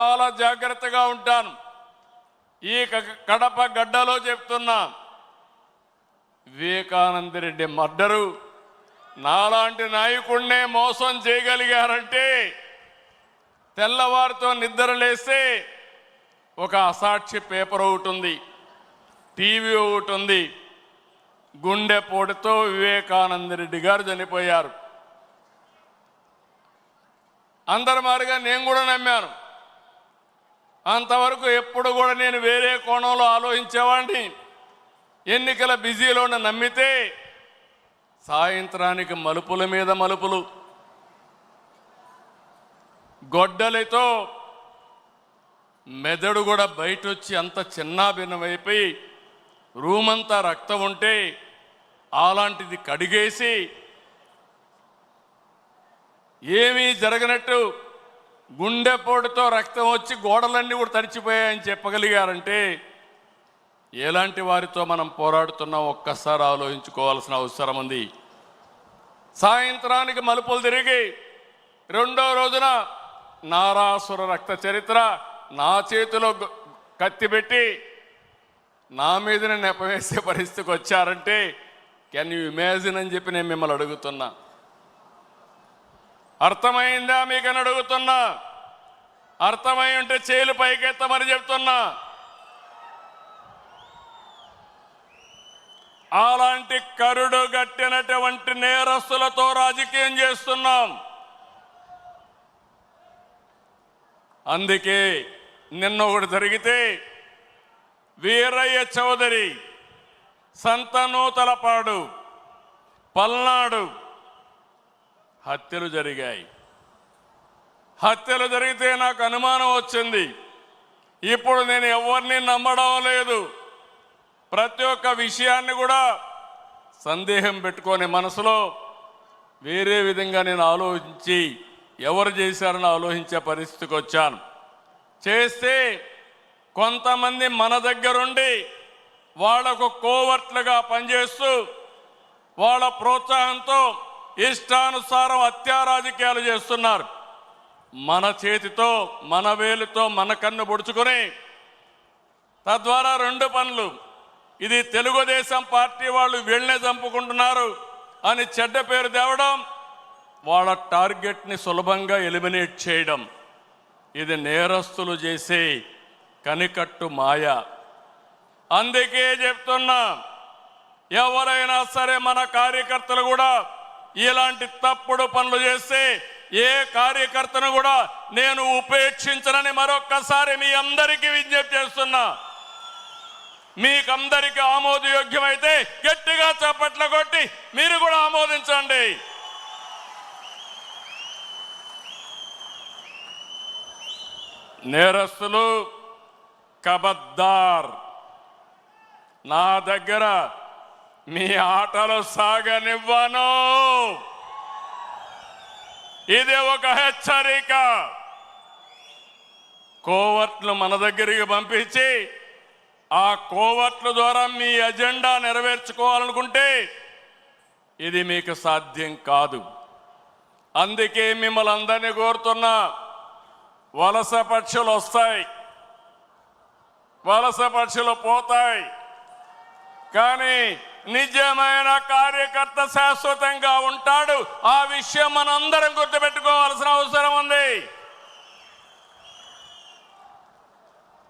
చాలా జాగ్రత్తగా ఉంటాను. ఈ కడప గడ్డలో చెప్తున్నా, వివేకానంద రెడ్డి మర్డరు నాలాంటి నాయకుడినే మోసం చేయగలిగారంటే, తెల్లవారితో నిద్రలేస్తే ఒక అసాక్షి పేపర్ ఒకటి ఉంది, టీవీ ఒకటి ఉంది, గుండెపోటుతో వివేకానంద రెడ్డి గారు చనిపోయారు. అందరి మాదిరిగా నేను కూడా నమ్మాను. అంతవరకు ఎప్పుడు కూడా నేను వేరే కోణంలో ఆలోచించేవాడిని. ఎన్నికల బిజీలో నమ్మితే సాయంత్రానికి మలుపుల మీద మలుపులు, గొడ్డలితో మెదడు కూడా బయట వచ్చి అంత చిన్నాభిన్నమైపోయి రూమంతా రక్తం ఉంటే అలాంటిది కడిగేసి ఏమీ జరగనట్టు గుండెపోటుతో రక్తం వచ్చి గోడలన్నీ కూడా తడిచిపోయాయని చెప్పగలిగారంటే ఎలాంటి వారితో మనం పోరాడుతున్నాం ఒక్కసారి ఆలోచించుకోవాల్సిన అవసరం ఉంది. సాయంత్రానికి మలుపులు తిరిగి రెండో రోజున నారాసుర రక్త చరిత్ర నా చేతిలో కత్తి పెట్టి నా మీదనే నెపవేసే పరిస్థితికి వచ్చారంటే కెన్ యూ ఇమాజిన్ అని చెప్పి నేను మిమ్మల్ని అడుగుతున్నా. అర్థమైందా మీకని అడుగుతున్నా. అర్థమై ఉంటే చేలు పైకెత్తమని చెప్తున్నా. అలాంటి కరుడు గట్టినటువంటి నేరస్తులతో రాజకీయం చేస్తున్నాం. అందుకే నిన్న ఒకటి జరిగితే వీరయ్య చౌదరి, సంతనూతలపాడు, పల్నాడు హత్యలు జరిగాయి. హత్యలు జరిగితే నాకు అనుమానం వచ్చింది. ఇప్పుడు నేను ఎవరిని నమ్మడం లేదు. ప్రతి ఒక్క విషయాన్ని కూడా సందేహం పెట్టుకొని మనసులో వేరే విధంగా నేను ఆలోచించి ఎవరు చేశారని ఆలోచించే పరిస్థితికి వచ్చాను. చేస్తే కొంతమంది మన దగ్గరుండి వాళ్లకు కోవర్ట్లుగా పనిచేస్తూ వాళ్ళ ప్రోత్సాహంతో ఇష్టానుసారం హత్యా రాజకీయాలు చేస్తున్నారు. మన చేతితో మన వేలుతో మన కన్ను పొడుచుకొని తద్వారా రెండు పనులు, ఇది తెలుగుదేశం పార్టీ వాళ్ళు వీళ్ళనే చంపుకుంటున్నారు అని చెడ్డ పేరు తేవడం, వాళ్ళ టార్గెట్ని సులభంగా ఎలిమినేట్ చేయడం, ఇది నేరస్తులు చేసే కనికట్టు మాయ. అందుకే చెప్తున్నా, ఎవరైనా సరే మన కార్యకర్తలు కూడా ఇలాంటి తప్పుడు పనులు చేస్తే ఏ కార్యకర్తను కూడా నేను ఉపేక్షించనని మరొక్కసారి మీ అందరికీ విజ్ఞప్తి చేస్తున్నా. మీకందరికీ ఆమోదయోగ్యమైతే గట్టిగా చప్పట్లు కొట్టి మీరు కూడా ఆమోదించండి. నేరస్తులు కబద్దార్, నా దగ్గర మీ ఆటలు సాగనివ్వను. ఇది ఒక హెచ్చరిక. కోవర్ట్లు మన దగ్గరికి పంపించి ఆ కోవర్ట్ల ద్వారా మీ ఎజెండా నెరవేర్చుకోవాలనుకుంటే ఇది మీకు సాధ్యం కాదు. అందుకే మిమ్మల్ని అందరినీ కోరుతున్నా, వలస పక్షులు వస్తాయి, వలస పక్షులు పోతాయి, కానీ నిజమైన కార్యకర్త శాశ్వతంగా ఉంటాడు. ఆ విషయం మనందరం గుర్తుపెట్టుకోవాల్సిన అవసరం ఉంది.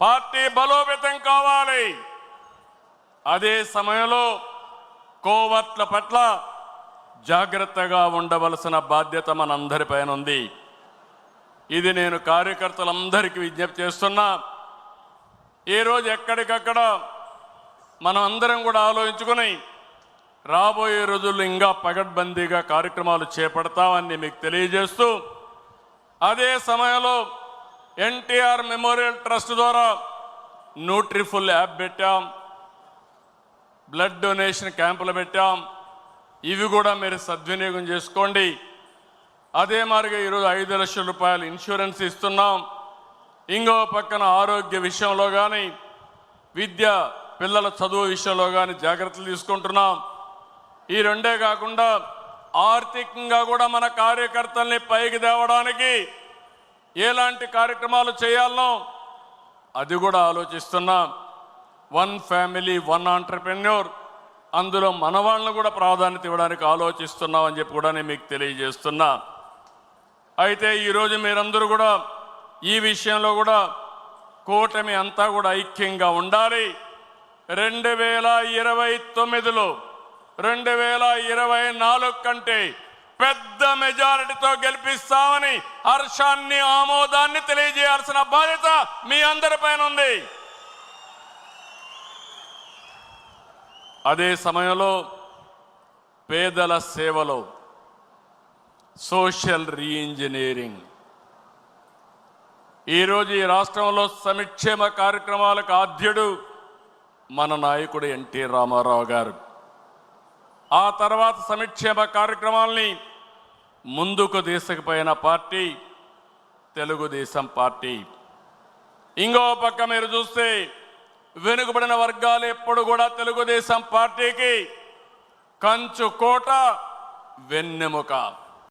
పార్టీ బలోపేతం కావాలి. అదే సమయంలో కోవర్ట్ల పట్ల జాగ్రత్తగా ఉండవలసిన బాధ్యత మనందరిపైన ఉంది. ఇది నేను కార్యకర్తలందరికీ విజ్ఞప్తి చేస్తున్నా. ఈరోజు ఎక్కడికక్కడ మనం అందరం కూడా ఆలోచించుకుని రాబోయే రోజుల్లో ఇంకా పగడ్బందీగా కార్యక్రమాలు చేపడతామని మీకు తెలియజేస్తూ, అదే సమయంలో ఎన్టీఆర్ మెమోరియల్ ట్రస్ట్ ద్వారా న్యూట్రిఫుల్ యాప్ పెట్టాం, బ్లడ్ డొనేషన్ క్యాంపులు పెట్టాం. ఇవి కూడా మీరు సద్వినియోగం చేసుకోండి. అదే మాదిరిగా ఈరోజు 5 లక్షల రూపాయలు ఇన్సూరెన్స్ ఇస్తున్నాం. ఇంకో పక్కన ఆరోగ్య విషయంలో కానీ, విద్య పిల్లల చదువు విషయంలో కానీ జాగ్రత్తలు తీసుకుంటున్నాం. ఈ రెండే కాకుండా ఆర్థికంగా కూడా మన కార్యకర్తల్ని పైకి తేవడానికి ఎలాంటి కార్యక్రమాలు చేయాలనో అది కూడా ఆలోచిస్తున్నాం. 1 ఫ్యామిలీ 1 ఆంటర్‌ప్రెన్యూర్, అందులో మన వాళ్ళను కూడా ప్రాధాన్యత ఇవ్వడానికి ఆలోచిస్తున్నాం అని చెప్పి కూడా నేను మీకు తెలియజేస్తున్నా. అయితే ఈరోజు మీరందరూ కూడా ఈ విషయంలో కూడా కూటమి అంతా కూడా ఐక్యంగా ఉండాలి. 2029లో 2024 కంటే పెద్ద మెజారిటీతో గెలిపిస్తామని హర్షాన్ని ఆమోదాన్ని తెలియజేయాల్సిన బాధ్యత మీ అందరిపైన ఉంది. అదే సమయంలో పేదల సేవలో సోషల్ రీఇంజనీరింగ్, ఈరోజు ఈ రాష్ట్రంలో సంక్షేమ కార్యక్రమాలకు ఆద్యుడు మన నాయకుడు ఎన్టీ రామారావు గారు. ఆ తర్వాత సంక్షేమ కార్యక్రమాల్ని ముందుకు తీసుకుపోయిన పార్టీ తెలుగుదేశం పార్టీ. ఇంకో పక్క మీరు చూస్తే వెనుకబడిన వర్గాలు ఎప్పుడు కూడా తెలుగుదేశం పార్టీకి కంచు కోట, వెన్నెముక.